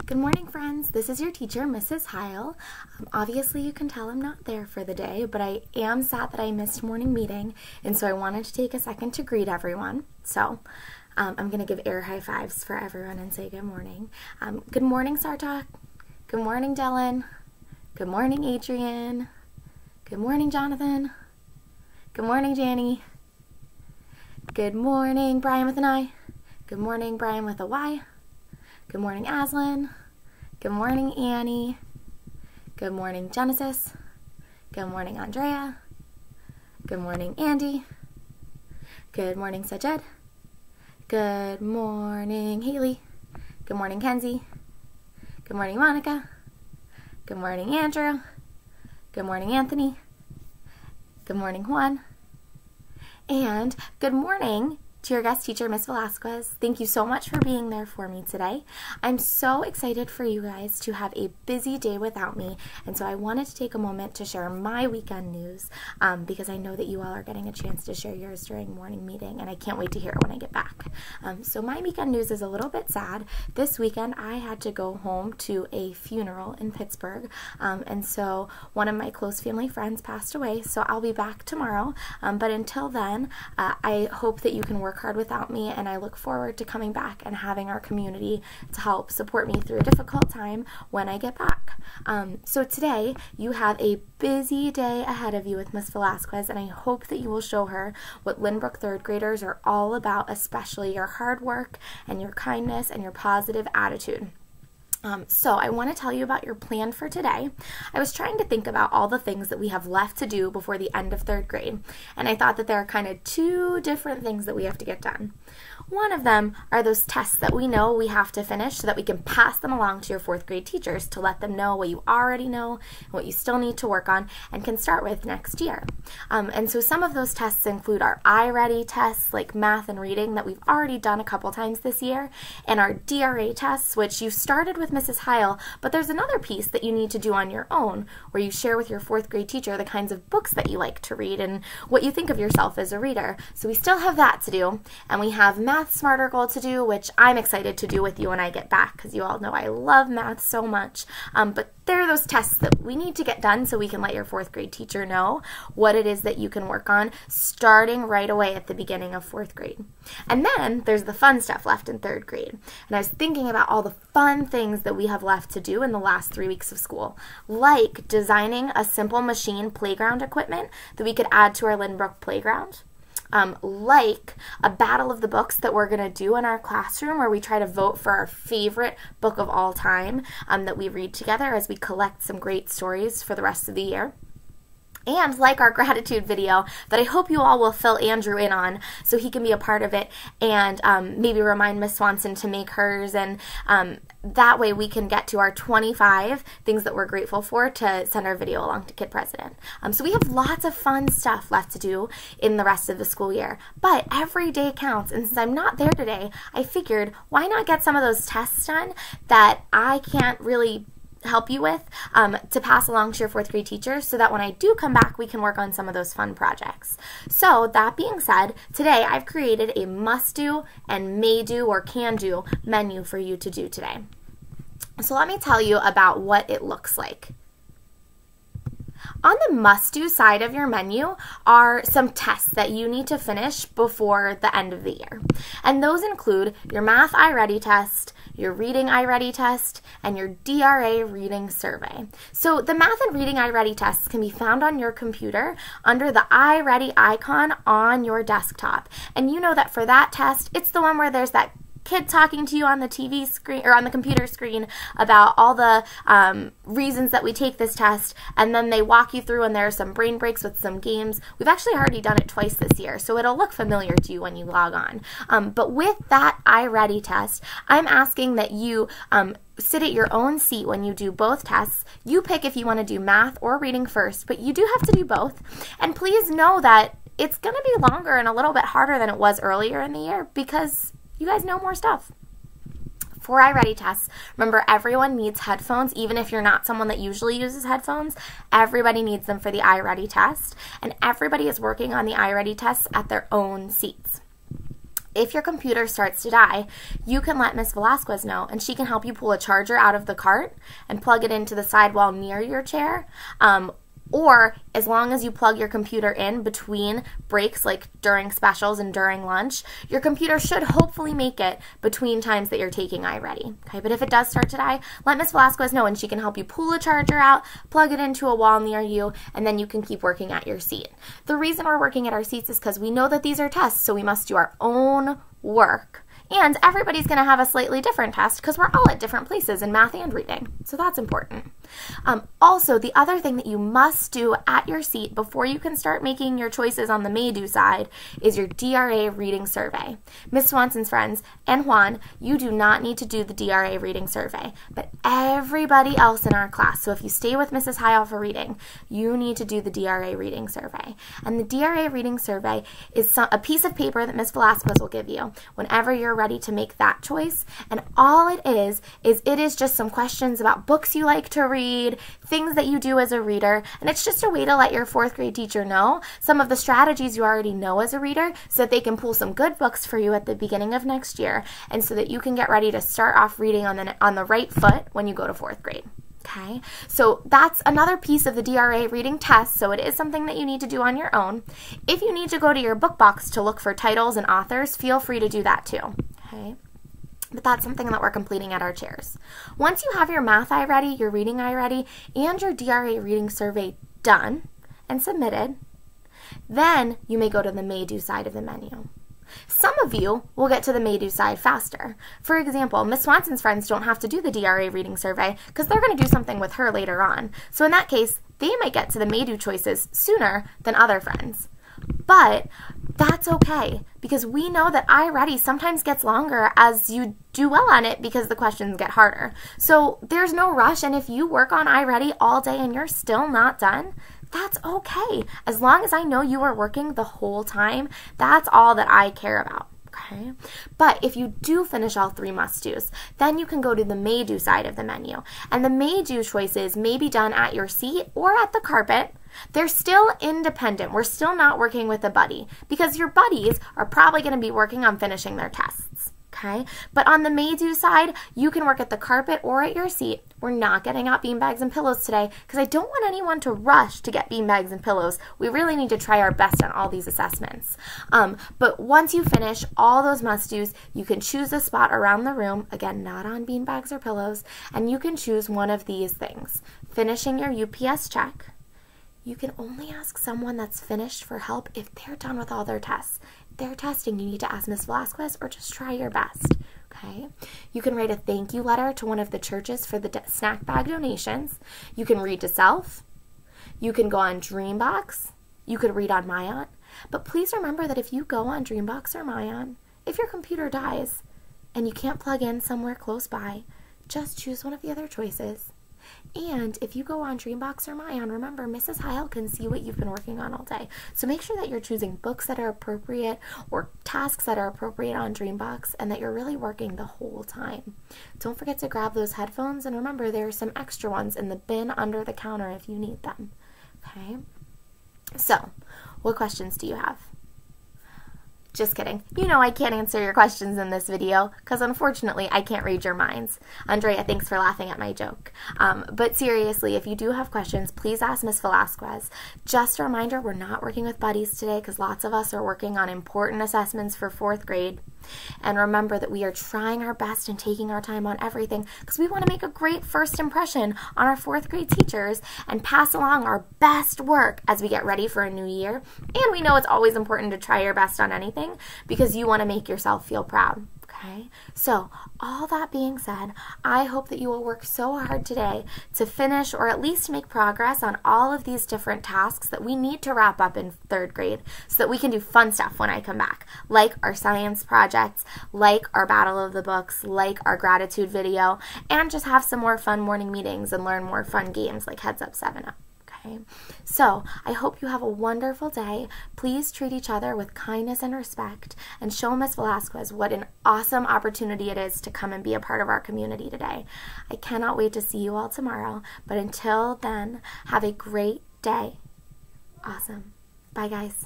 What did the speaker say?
Good morning, friends. This is your teacher, Mrs. Heil. Obviously, you can tell I'm not there for the day, but I am sad that I missed morning meeting, and so I wanted to take a second to greet everyone. So I'm going to give air high fives for everyone and say good morning. Good morning, Sartak. Good morning, Dylan. Good morning, Adrian. Good morning, Jonathan. Good morning, Janny. Good morning, Brian with an I. Good morning, Brian with a Y. Good morning, Aslan. Good morning, Annie. Good morning, Genesis. Good morning, Andrea. Good morning, Andy. Good morning, Sajed. Good morning, Haley. Good morning, Kenzie. Good morning, Monica. Good morning, Andrew. Good morning, Anthony. Good morning, Juan. And good morning to your guest teacher, Miss Velasquez. Thank you so much for being there for me today. I'm so excited for you guys to have a busy day without me, and so I wanted to take a moment to share my weekend news because I know that you all are getting a chance to share yours during morning meeting, and I can't wait to hear it when I get back. So my weekend news is a little bit sad. This weekend I had to go home to a funeral in Pittsburgh, and so one of my close family friends passed away, so I'll be back tomorrow, but until then, I hope that you can work hard without me, and I look forward to coming back and having our community to help support me through a difficult time when I get back. So today you have a busy day ahead of you with Miss Velasquez, and I hope that you will show her what Lynbrook third graders are all about, especially your hard work and your kindness and your positive attitude. So I want to tell you about your plan for today. I was trying to think about all the things that we have left to do before the end of third grade, and I thought that there are kind of two different things that we have to get done. One of them are those tests that we know we have to finish so that we can pass them along to your fourth grade teachers to let them know what you already know and what you still need to work on and can start with next year. And so some of those tests include our iReady tests like math and reading that we've already done a couple times this year, and our DRA tests, which you started with Mrs. Heil, but there's another piece that you need to do on your own where you share with your fourth grade teacher the kinds of books that you like to read and what you think of yourself as a reader. So we still have that to do, and we have Math Smarter Goal to do, which I'm excited to do with you when I get back because you all know I love math so much. But there are those tests that we need to get done so we can let your fourth grade teacher know what it is that you can work on starting right away at the beginning of fourth grade. And then there's the fun stuff left in third grade. And I was thinking about all the fun things that we have left to do in the last 3 weeks of school, like designing a simple machine playground equipment that we could add to our Lynbrook playground. Like a battle of the books that we're going to do in our classroom where we try to vote for our favorite book of all time that we read together as we collect some great stories for the rest of the year. And like our gratitude video that I hope you all will fill Andrew in on so he can be a part of it and maybe remind Miss Swanson to make hers, and that way we can get to our 25 things that we're grateful for to send our video along to Kid President. So we have lots of fun stuff left to do in the rest of the school year, but every day counts, and since I'm not there today, I figured why not get some of those tests done that I can't really help you with to pass along to your fourth grade teacher so that when I do come back we can work on some of those fun projects. So that being said, today I've created a must do and may do or can do menu for you to do today. So let me tell you about what it looks like. On the must-do side of your menu are some tests that you need to finish before the end of the year. And those include your Math iReady test, your Reading iReady test, and your DRA reading survey. So the Math and Reading iReady tests can be found on your computer under the iReady icon on your desktop. And you know that for that test, it's the one where there's that kid talking to you on the TV screen or on the computer screen about all the reasons that we take this test, and then they walk you through and there are some brain breaks with some games. We've actually already done it twice this year, so it'll look familiar to you when you log on. But with that iReady test, I'm asking that you sit at your own seat when you do both tests. You pick if you want to do math or reading first, but you do have to do both. And please know that it's going to be longer and a little bit harder than it was earlier in the year because you guys know more stuff. For iReady tests, remember everyone needs headphones, even if you're not someone that usually uses headphones. Everybody needs them for the iReady test, and everybody is working on the iReady tests at their own seats. if your computer starts to die, you can let Miss Velasquez know, and she can help you pull a charger out of the cart and plug it into the sidewall near your chair. Or as long as you plug your computer in between breaks, like during specials and during lunch, your computer should hopefully make it between times that you're taking iReady. Okay, but if it does start to die, let Miss Velasquez know, and she can help you pull a charger out, plug it into a wall near you, and then you can keep working at your seat. The reason we're working at our seats is because we know that these are tests, so we must do our own work. And everybody's going to have a slightly different test because we're all at different places in math and reading. So that's important. Also, the other thing that you must do at your seat before you can start making your choices on the may-do side is your DRA reading survey. Miss Swanson's friends and Juan, you do not need to do the DRA reading survey, but everybody else in our class, so if you stay with Mrs. Heil for reading, you need to do the DRA reading survey. And the DRA reading survey is a piece of paper that Miss Velasquez will give you whenever you're ready to make that choice. And all it is just some questions about books you like to read, things that you do as a reader, and it's just a way to let your fourth grade teacher know some of the strategies you already know as a reader so that they can pull some good books for you at the beginning of next year, and so that you can get ready to start off reading on the right foot when you go to fourth grade. Okay, so that's another piece of the DRA reading test, so it is something that you need to do on your own. If you need to go to your book box to look for titles and authors, feel free to do that too. Okay, but that's something that we're completing at our chairs. Once you have your math iReady, your reading iReady, and your DRA reading survey done and submitted, then you may go to the may-do side of the menu. Some of you will get to the may-do side faster. For example, Miss Swanson's friends don't have to do the DRA reading survey because they're going to do something with her later on. So in that case, they might get to the may-do choices sooner than other friends. But that's okay, because we know that iReady sometimes gets longer as you do well on it because the questions get harder. So there's no rush, and if you work on iReady all day and you're still not done, that's okay. As long as I know you are working the whole time, that's all that I care about. Okay? But if you do finish all three must-dos, then you can go to the may-do side of the menu. And the may-do choices may be done at your seat or at the carpet. They're still independent. We're still not working with a buddy because your buddies are probably going to be working on finishing their tests. Okay? But on the may-do side, you can work at the carpet or at your seat. We're not getting out beanbags and pillows today because I don't want anyone to rush to get beanbags and pillows. We really need to try our best on all these assessments. But once you finish all those must-dos, you can choose a spot around the room, again, not on beanbags or pillows, and you can choose one of these things. Finishing your UPS check. You can only ask someone that's finished for help if they're done with all their tests. If they're testing, you need to ask Miss Velasquez or just try your best. Okay? You can write a thank you letter to one of the churches for the snack bag donations. You can read to self. You can go on Dreambox. You could read on Mayan. But please remember that if you go on Dreambox or Mayan, if your computer dies and you can't plug in somewhere close by, just choose one of the other choices. And if you go on Dreambox or Mayan, remember, Mrs. Heil can see what you've been working on all day. So make sure that you're choosing books that are appropriate or tasks that are appropriate on Dreambox and that you're really working the whole time. Don't forget to grab those headphones, and remember, there are some extra ones in the bin under the counter if you need them. Okay? So, what questions do you have? Just kidding. You know I can't answer your questions in this video because unfortunately I can't read your minds. Andrea, thanks for laughing at my joke. But seriously, if you do have questions, please ask Miss Velasquez. Just a reminder, we're not working with buddies today because lots of us are working on important assessments for 4th grade. And remember that we are trying our best and taking our time on everything because we want to make a great first impression on our 4th grade teachers and pass along our best work as we get ready for a new year. And we know it's always important to try your best on anything because you want to make yourself feel proud. Okay? So, all that being said, I hope that you will work so hard today to finish or at least make progress on all of these different tasks that we need to wrap up in 3rd grade so that we can do fun stuff when I come back, like our science projects, like our Battle of the Books, like our gratitude video, and just have some more fun morning meetings and learn more fun games like Heads Up 7-Up. Okay? So, I hope you have a wonderful day. Please treat each other with kindness and respect and show Miss Velasquez what an awesome opportunity it is to come and be a part of our community today. I cannot wait to see you all tomorrow, but until then, have a great day. Awesome. Bye, guys.